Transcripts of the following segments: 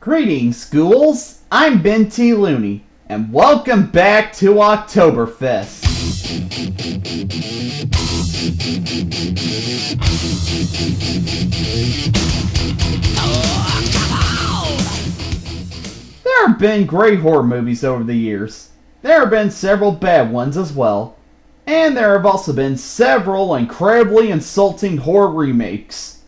Greetings, schools! I'm Benthelooney, and welcome back to Octoberfest. There have been great horror movies over the years. There have been several bad ones as well. And there have also been several incredibly insulting horror remakes.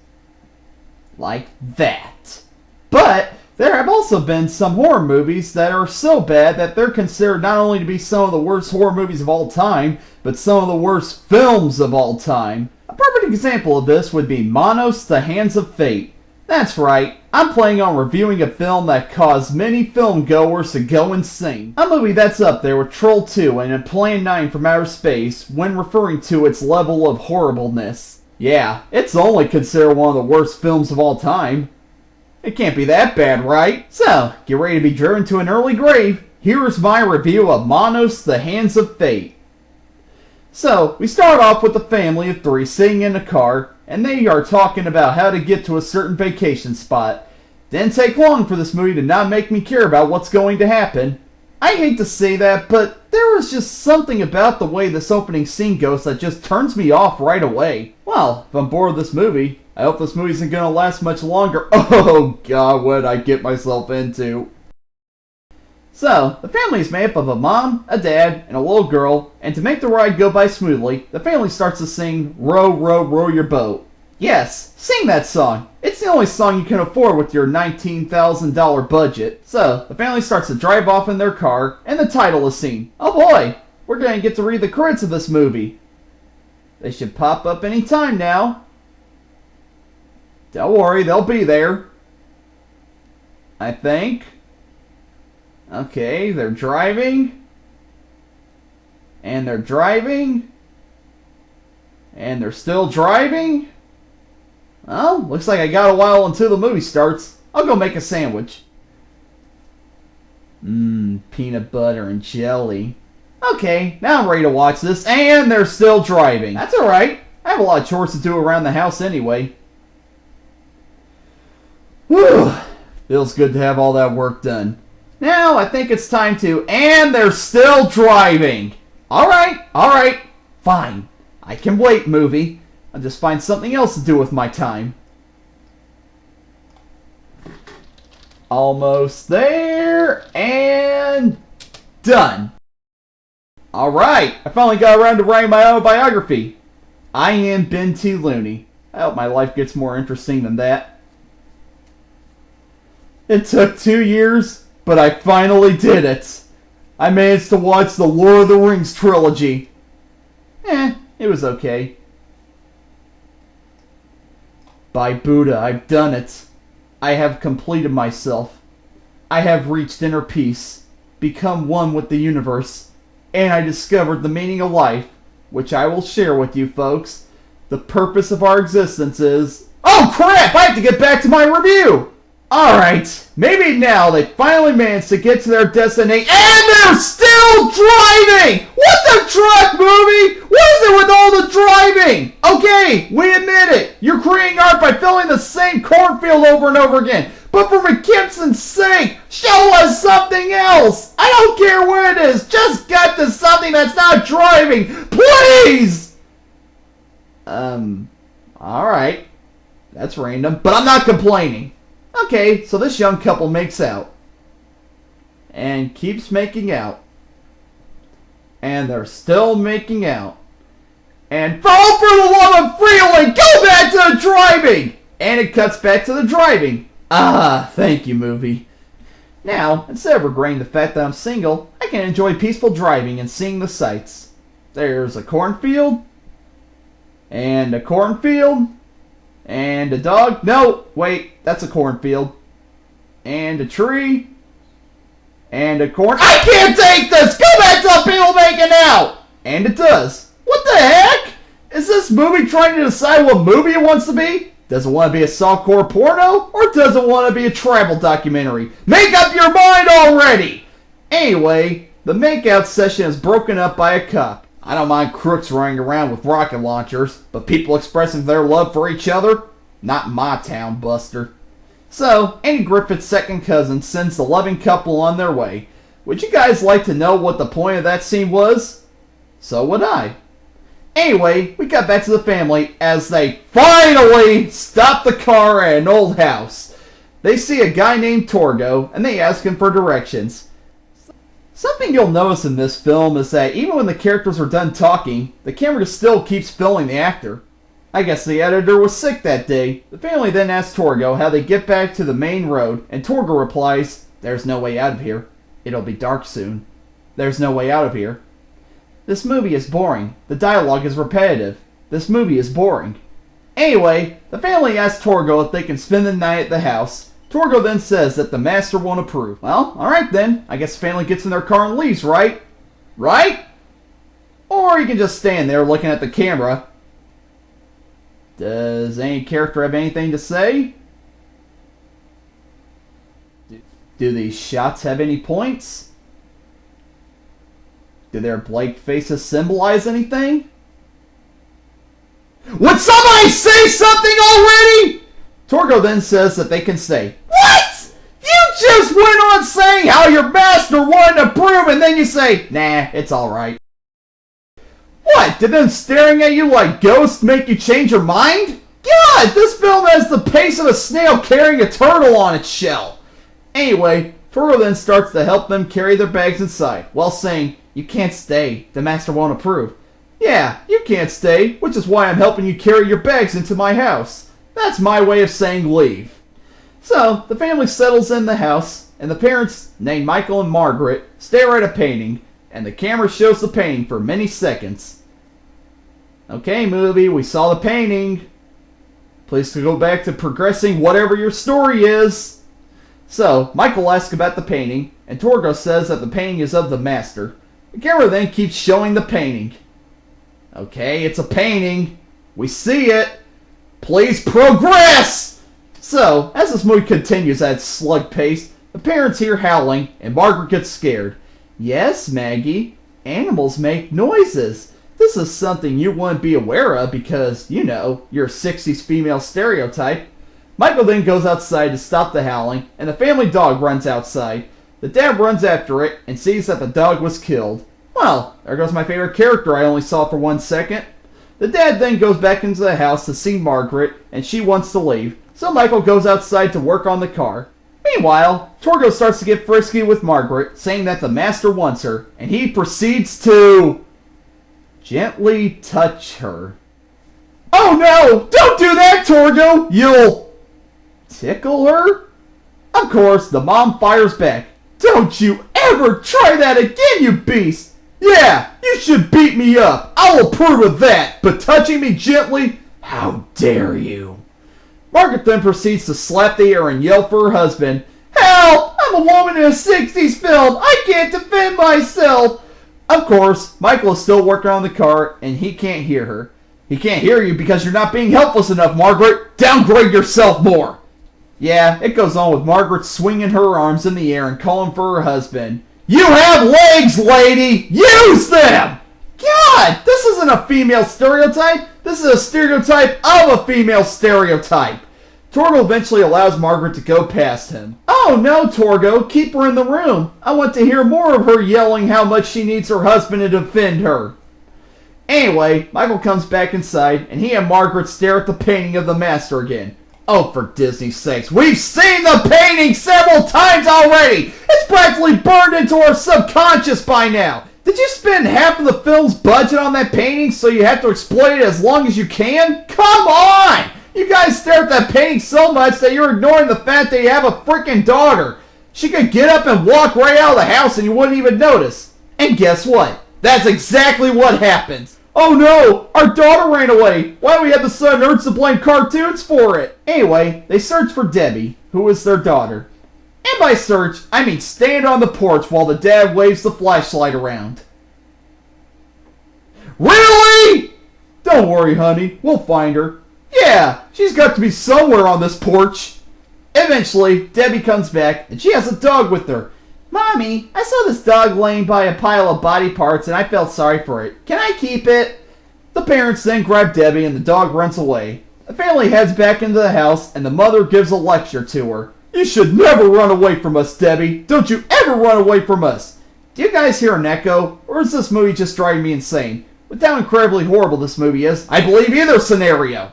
Like that. But there have also been some horror movies that are so bad that they're considered not only to be some of the worst horror movies of all time, but some of the worst films of all time. A perfect example of this would be Manos, The Hands of Fate. That's right, I'm planning on reviewing a film that caused many film goers to go insane. A movie that's up there with Troll 2 and Plan 9 from Outer Space when referring to its level of horribleness. Yeah, it's only considered one of the worst films of all time. It can't be that bad, right? So, get ready to be driven to an early grave. Here is my review of Manos, The Hands of Fate. So, we start off with a family of three sitting in a car, and they are talking about how to get to a certain vacation spot. Didn't take long for this movie to not make me care about what's going to happen. I hate to say that, but there is just something about the way this opening scene goes that just turns me off right away. Well, if I'm bored with this movie, I hope this movie isn't going to last much longer. Oh god, what did I get myself into? So, the family is made up of a mom, a dad, and a little girl, and to make the ride go by smoothly, the family starts to sing Row, Row, Row Your Boat. Yes, sing that song. It's the only song you can afford with your $19,000 budget. So, the family starts to drive off in their car, and the title is seen. Oh boy, we're going to get to read the credits of this movie. They should pop up any time now. Don't worry, they'll be there. I think. Okay, they're driving. And they're driving. And they're still driving. Well, looks like I got a while until the movie starts. I'll go make a sandwich. Peanut butter and jelly. Okay, now I'm ready to watch this. And they're still driving. That's alright. I have a lot of chores to do around the house anyway. Whew. Feels good to have all that work done. Now I think it's time to... And they're still driving! Alright, fine. I can wait, movie. I'll just find something else to do with my time. Almost there, and... done. Alright, I finally got around to writing my autobiography. I am Benthelooney. I hope my life gets more interesting than that. It took 2 years, but I finally did it. I managed to watch the Lord of the Rings trilogy. It was okay. By Buddha, I've done it. I have completed myself. I have reached inner peace, become one with the universe, and I discovered the meaning of life, which I will share with you folks. The purpose of our existence is... Oh crap! I have to get back to my review! Alright, maybe now they finally managed to get to their destination, and they're still driving! What the truck, movie? What is it with all the driving? Okay, we admit it. You're creating art by filling the same cornfield over and over again. But for McKimson's sake, show us something else! I don't care where it is, just get to something that's not driving, please! Alright. That's random, but I'm not complaining. Okay, so this young couple makes out. And keeps making out. And they're still making out. And fall for the love of freeway, go back to the driving! And it cuts back to the driving. Ah, thank you, movie. Now, instead of regretting the fact that I'm single, I can enjoy peaceful driving and seeing the sights. There's a cornfield. And a cornfield. And a dog. No, wait, that's a cornfield. And a tree. And a corn... I can't take this! Go back to the people making out! And it does. What the heck? Is this movie trying to decide what movie it wants to be? Does it want to be a softcore porno? Or does it want to be a travel documentary? Make up your mind already! Anyway, the makeout session is broken up by a cop. I don't mind crooks running around with rocket launchers, but people expressing their love for each other? Not my town, Buster. So, Andy Griffith's second cousin sends the loving couple on their way. Would you guys like to know what the point of that scene was? So would I. Anyway, we got back to the family as they finally stop the car at an old house. They see a guy named Torgo, and they ask him for directions. Something you'll notice in this film is that even when the characters are done talking, the camera still keeps filming the actor. I guess the editor was sick that day. The family then asks Torgo how they get back to the main road, and Torgo replies, "There's no way out of here. It'll be dark soon. There's no way out of here. This movie is boring. The dialogue is repetitive. This movie is boring." Anyway, the family asks Torgo if they can spend the night at the house. Torgo then says that the master won't approve. Well, alright then. I guess the family gets in their car and leaves, right? Right? Or you can just stand there looking at the camera. Does any character have anything to say? Do these shots have any points? Do their blank faces symbolize anything? Would somebody say something already? Torgo then says that they can stay. What? You just went on saying how your master wanted to approve and then you say, nah, it's alright. What? Did them staring at you like ghosts make you change your mind? God, this film has the pace of a snail carrying a turtle on its shell. Anyway, Torgo then starts to help them carry their bags inside, while saying, you can't stay, the master won't approve. Yeah, you can't stay, which is why I'm helping you carry your bags into my house. That's my way of saying leave. So, the family settles in the house, and the parents, named Michael and Margaret, stare at a painting, and the camera shows the painting for many seconds. Okay, movie, we saw the painting. Please go back to progressing whatever your story is. So, Michael asks about the painting, and Torgo says that the painting is of the master. The camera then keeps showing the painting. Okay, it's a painting. We see it. Please progress! So, as this movie continues at its slug pace, the parents hear howling, and Margaret gets scared. Yes, Maggie, animals make noises. This is something you wouldn't be aware of because, you know, you're a 60s female stereotype. Michael then goes outside to stop the howling, and the family dog runs outside. The dad runs after it and sees that the dog was killed. Well, there goes my favorite character I only saw for 1 second. The dad then goes back into the house to see Margaret, and she wants to leave, so Michael goes outside to work on the car. Meanwhile, Torgo starts to get frisky with Margaret, saying that the master wants her, and he proceeds to gently touch her. Oh no! Don't do that, Torgo! You'll tickle her? Of course, the mom fires back. Don't you ever try that again, you beast! Yeah, you should beat me up. I'll approve of that, but touching me gently? How dare you? Margaret then proceeds to slap the air and yell for her husband. Help! I'm a woman in a 60s film. I can't defend myself. Of course, Michael is still working on the car, and he can't hear her. He can't hear you because you're not being helpless enough, Margaret. Downgrade yourself more. Yeah, it goes on with Margaret swinging her arms in the air and calling for her husband. You have legs, lady! Use them! God, this isn't a female stereotype. This is a stereotype of a female stereotype. Torgo eventually allows Margaret to go past him. Oh no, Torgo, keep her in the room. I want to hear more of her yelling how much she needs her husband to defend her. Anyway, Michael comes back inside, and he and Margaret stare at the painting of the master again. Oh, for Disney's sakes, we've seen the painting several times already! It's practically burned into our subconscious by now! Did you spend half of the film's budget on that painting so you have to exploit it as long as you can? Come on! You guys stare at that painting so much that you're ignoring the fact that you have a freaking daughter. She could get up and walk right out of the house and you wouldn't even notice. And guess what? That's exactly what happens. Oh no! Our daughter ran away! Why do we have the son Nerds to blame cartoons for it? Anyway, they search for Debbie, who is their daughter. And by search, I mean stand on the porch while the dad waves the flashlight around. Really? Don't worry, honey. We'll find her. Yeah, she's got to be somewhere on this porch. Eventually, Debbie comes back, and she has a dog with her. Mommy, I saw this dog laying by a pile of body parts and I felt sorry for it. Can I keep it? The parents then grab Debbie and the dog runs away. The family heads back into the house, and the mother gives a lecture to her. You should never run away from us, Debbie. Don't you ever run away from us. Do you guys hear an echo, or is this movie just driving me insane? With how incredibly horrible this movie is, I believe either scenario.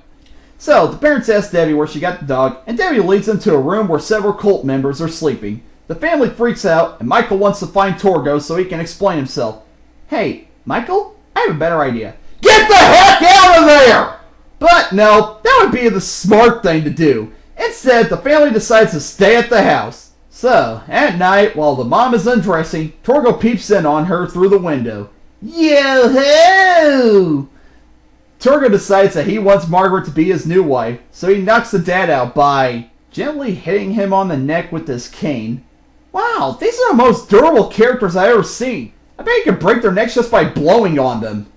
So, the parents ask Debbie where she got the dog, and Debbie leads them to a room where several cult members are sleeping. The family freaks out, and Michael wants to find Torgo so he can explain himself. Hey, Michael, I have a better idea. Get the heck out of there! But no, that would be the smart thing to do. Instead, the family decides to stay at the house. So, at night, while the mom is undressing, Torgo peeps in on her through the window. Yo-ho! Torgo decides that he wants Margaret to be his new wife, so he knocks the dad out by gently hitting him on the neck with his cane. Wow, these are the most durable characters I've ever seen. I bet you could break their necks just by blowing on them.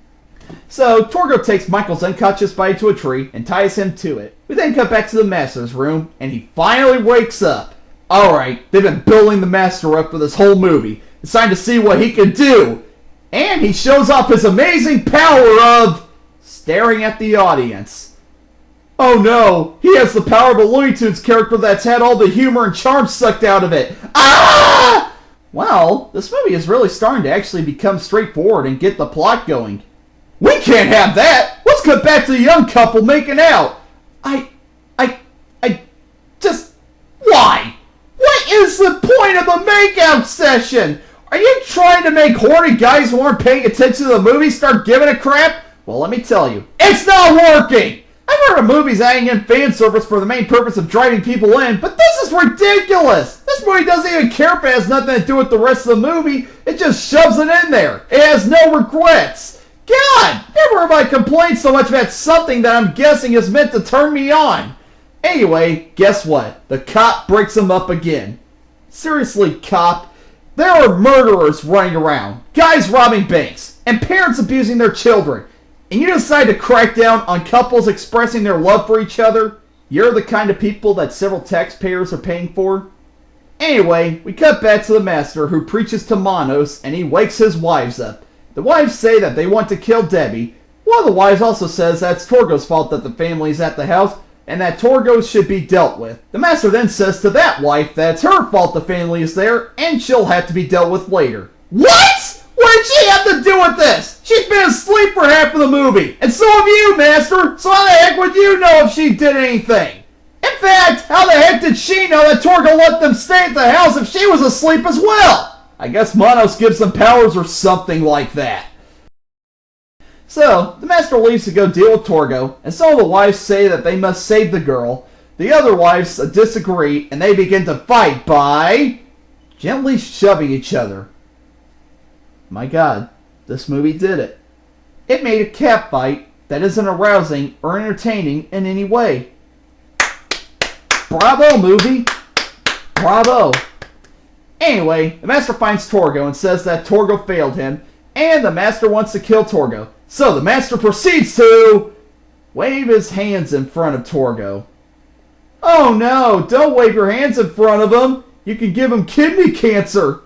So, Torgo takes Michael's unconscious body to a tree and ties him to it. We then cut back to the Master's room, and he finally wakes up. Alright, they've been building the Master up for this whole movie. It's time to see what he can do. And he shows off his amazing power of staring at the audience. Oh no, he has the power of a Looney Tunes character that's had all the humor and charm sucked out of it. Ah! Well, this movie is really starting to actually become straightforward and get the plot going. We can't have that! Let's cut back to the young couple making out! Why? What is the point of the makeout session? Are you trying to make horny guys who aren't paying attention to the movie start giving a crap? Well, let me tell you, it's not working! I've heard of movies adding in fan service for the main purpose of driving people in, but this is ridiculous! This movie doesn't even care if it has nothing to do with the rest of the movie, it just shoves it in there. It has no regrets. God, never have I complained so much about something that I'm guessing is meant to turn me on. Anyway, guess what? The cop breaks him up again. Seriously, cop, there are murderers running around, guys robbing banks, and parents abusing their children. And you decide to crack down on couples expressing their love for each other? You're the kind of people that several taxpayers are paying for? Anyway, we cut back to the Master who preaches to Manos and he wakes his wives up. The wives say that they want to kill Debbie. One of the wives also says that it's Torgo's fault that the family is at the house and that Torgo should be dealt with. The Master then says to that wife that it's her fault the family is there and she'll have to be dealt with later. What? What did she have to do with this? She's been asleep for half of the movie. And so have you, Master. So how the heck would you know if she did anything? In fact, how the heck did she know that Torgo let them stay at the house if she was asleep as well? I guess Manos gives them powers or something like that. So, the Master leaves to go deal with Torgo, and some of the wives say that they must save the girl. The other wives disagree, and they begin to fight by gently shoving each other. My God, this movie did it. It made a cat fight that isn't arousing or entertaining in any way. Bravo, movie! Bravo! Anyway, the Master finds Torgo and says that Torgo failed him, and the Master wants to kill Torgo. So the Master proceeds to wave his hands in front of Torgo. Oh no, don't wave your hands in front of him! You can give him kidney cancer!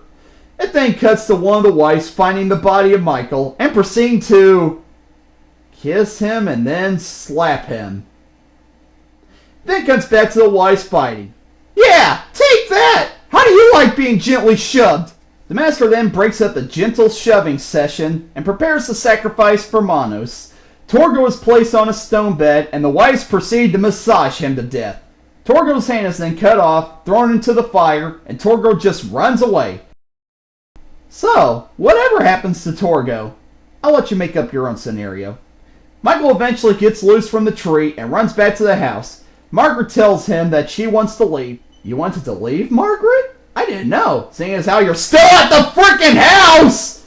It then cuts to one of the wives finding the body of Michael and proceeding to kiss him and then slap him. Then comes back to the wives fighting. Yeah, take that! How do you like being gently shoved? The Master then breaks up the gentle shoving session and prepares the sacrifice for Manos. Torgo is placed on a stone bed and the wives proceed to massage him to death. Torgo's hand is then cut off, thrown into the fire, and Torgo just runs away. So, whatever happens to Torgo? I'll let you make up your own scenario. Michael eventually gets loose from the tree and runs back to the house. Margaret tells him that she wants to leave. You wanted to leave, Margaret? I didn't know, seeing as how you're still at the freaking house!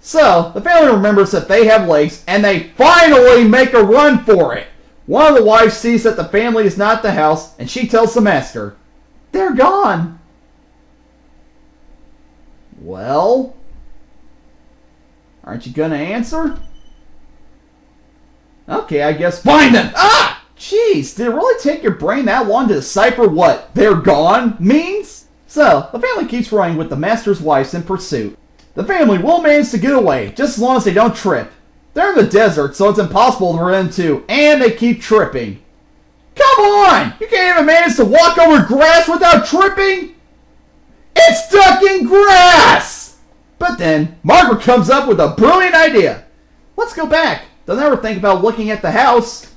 So, the family remembers that they have legs, and they finally make a run for it. One of the wives sees that the family is not at the house, and she tells the Master, they're gone. Well? Aren't you gonna answer? Okay, I guess find them! Ah! Jeez, did it really take your brain that long to decipher what they're gone means? So, the family keeps running with the Master's wives in pursuit. The family will manage to get away, just as long as they don't trip. They're in the desert, so it's impossible for them to, and they keep tripping. Come on! You can't even manage to walk over grass without tripping? It's stuck in grass! But then, Margaret comes up with a brilliant idea. Let's go back. Don't ever think about looking at the house.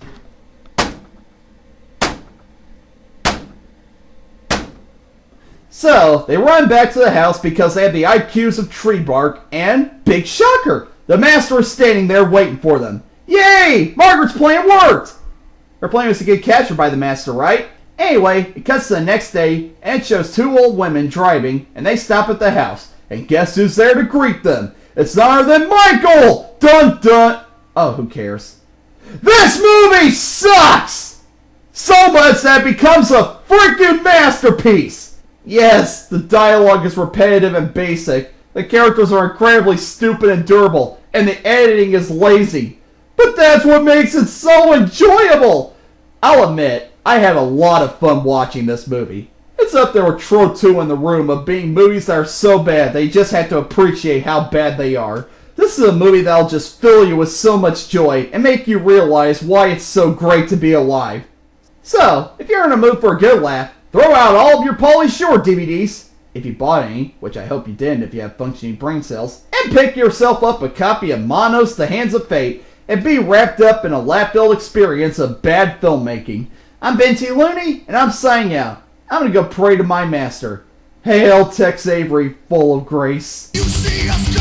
So, they run back to the house because they have the IQs of tree bark, and, big shocker, the master is standing there waiting for them. Yay! Margaret's plan worked! Her plan was to get captured by the master, right? Anyway, it cuts to the next day, and it shows two old women driving, and they stop at the house. And guess who's there to greet them? It's none other than Michael! Dun dun! Oh, who cares? This movie sucks! So much that it becomes a freaking masterpiece! Yes, the dialogue is repetitive and basic, the characters are incredibly stupid and durable, and the editing is lazy. But that's what makes it so enjoyable! I'll admit, I had a lot of fun watching this movie. It's up there with Tro 2 in the Room of being movies that are so bad that you just have to appreciate how bad they are. This is a movie that'll just fill you with so much joy and make you realize why it's so great to be alive. So, if you're in a mood for a good laugh, throw out all of your Pauly Shore DVDs, if you bought any, which I hope you didn't if you have functioning brain cells, and pick yourself up a copy of Manos, The Hands of Fate, and be wrapped up in a laugh-filled experience of bad filmmaking. I'm Benthelooney, and I'm signing out. I'm gonna go pray to my master. Hail Tex Avery, full of grace. You see us